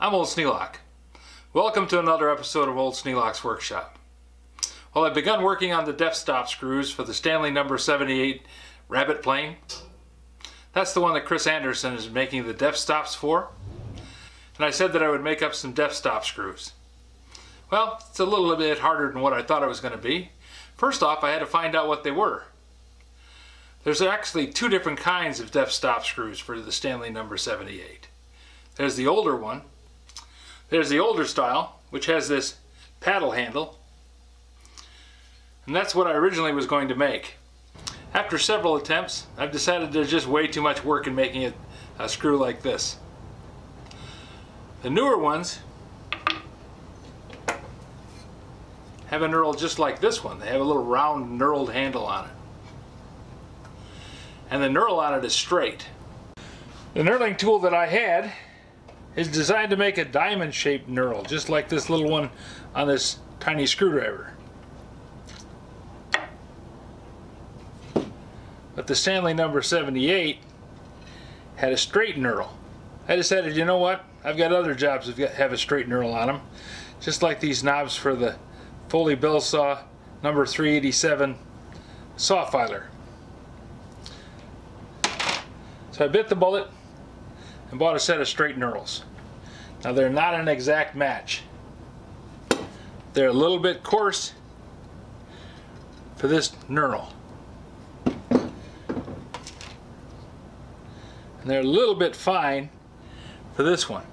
I'm Old Sneelock. Welcome to another episode of Old Sneelock's Workshop. Well, I've begun working on the depth stop screws for the Stanley No. 78 rabbit plane. That's the one that Chris Anderson is making the depth stops for. And I said that I would make up some depth stop screws. Well, it's a little bit harder than what I thought it was going to be. First off, I had to find out what they were. There's actually two different kinds of depth stop screws for the Stanley No. 78. There's the older one. There's the older style, which has this paddle handle. And that's what I originally was going to make. After several attempts, I've decided there's just way too much work in making it a screw like this. The newer ones have a knurl just like this one. They have a little round knurled handle on it. And the knurl on it is straight. The knurling tool that I had is designed to make a diamond-shaped knurl, just like this little one on this tiny screwdriver. But the Stanley No. 78 had a straight knurl. I decided, you know what? I've got other jobs that have a straight knurl on them, just like these knobs for the Foley Bell Saw No. 387 saw filer. So I bit the bullet and bought a set of straight knurls. Now they're not an exact match. They're a little bit coarse for this knurl. And they're a little bit fine for this one.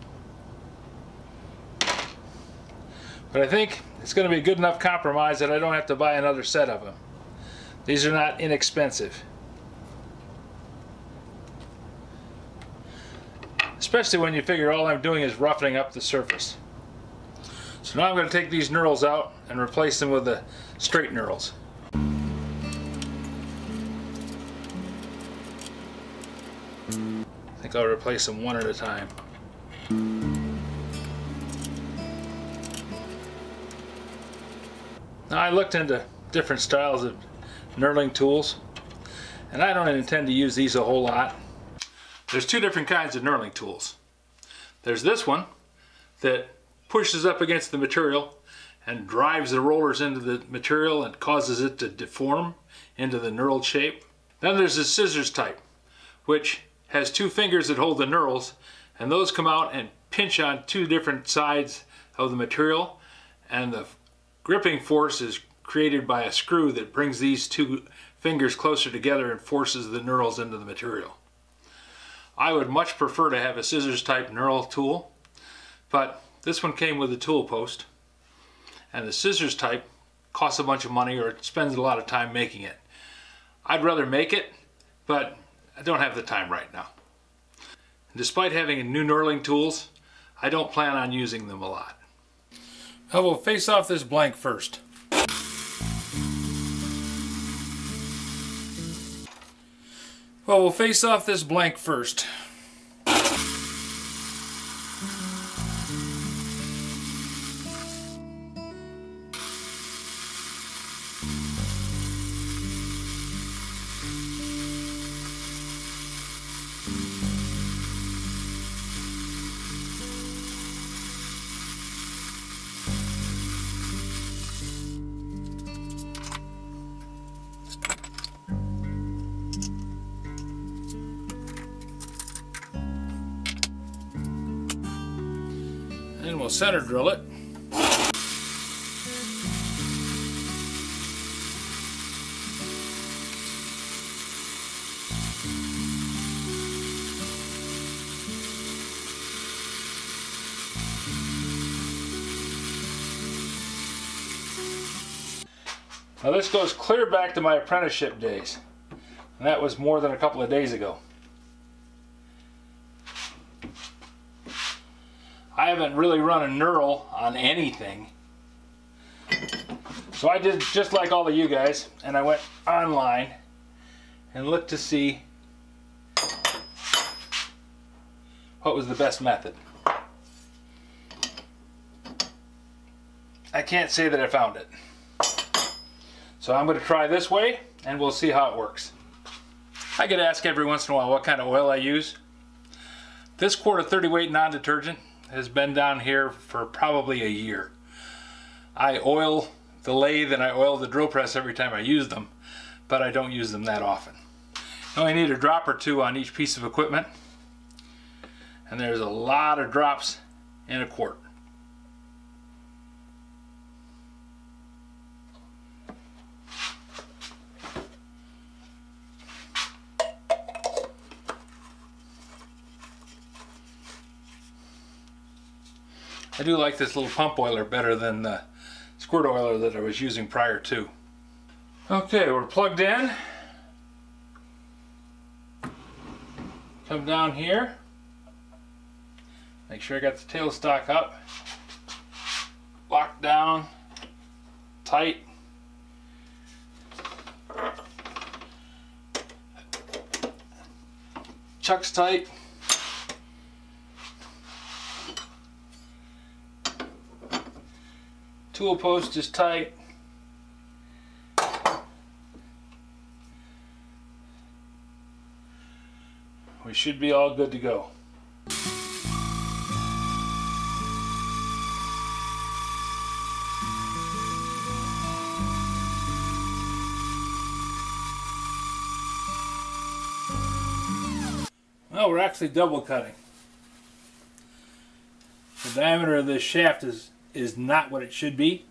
But I think it's going to be a good enough compromise that I don't have to buy another set of them. These are not inexpensive. Especially when you figure all I'm doing is roughening up the surface. So now I'm going to take these knurls out and replace them with the straight knurls. I think I'll replace them one at a time. Now I looked into different styles of knurling tools, and I don't intend to use these a whole lot. There's two different kinds of knurling tools. There's this one that pushes up against the material and drives the rollers into the material and causes it to deform into the knurled shape. Then there's the scissors type, which has two fingers that hold the knurls, and those come out and pinch on two different sides of the material, and the gripping force is created by a screw that brings these two fingers closer together and forces the knurls into the material. I would much prefer to have a scissors type knurl tool, but this one came with a tool post, and the scissors type costs a bunch of money or it spends a lot of time making it. I'd rather make it, but I don't have the time right now. And despite having new knurling tools, I don't plan on using them a lot. Well, we'll face off this blank first. Well, we'll face off this blank first. And we'll center drill it. Now this goes clear back to my apprenticeship days, and that was more than a couple of days ago. I haven't really run a knurl on anything. So I did just like all of you guys, and I went online and looked to see what was the best method. I can't say that I found it. So I'm going to try this way and we'll see how it works. I get asked every once in a while what kind of oil I use. This quart of 30 weight non-detergent has been down here for probably a year. I oil the lathe and I oil the drill press every time I use them, but I don't use them that often. You only need a drop or two on each piece of equipment, and there's a lot of drops in a quart. I do like this little pump oiler better than the squirt oiler that I was using prior to. Okay, we're plugged in. Come down here. Make sure I got the tailstock up. Locked down. Tight. Chuck's tight. Tool post is tight. We should be all good to go. Well, we're actually double cutting. The diameter of this shaft is not what it should be,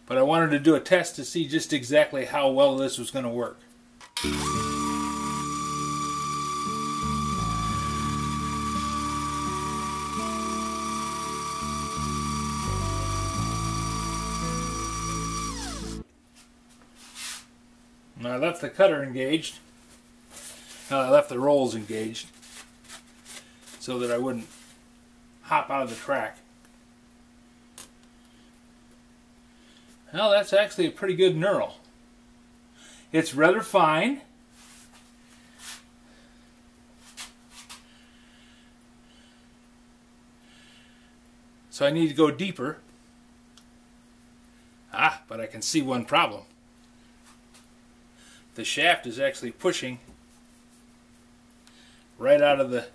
but I wanted to do a test to see just exactly how well this was going to work. Now I left the cutter engaged. I left the rolls engaged so that I wouldn't hop out of the track. Well, that's actually a pretty good knurl. It's rather fine. So I need to go deeper. But I can see one problem. The shaft is actually pushing right out of the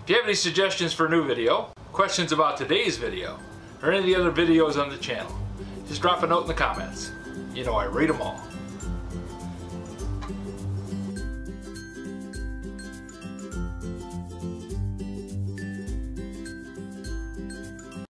If you have any suggestions for a new video, questions about today's video, or any of the other videos on the channel, just drop a note in the comments. You know I read them all.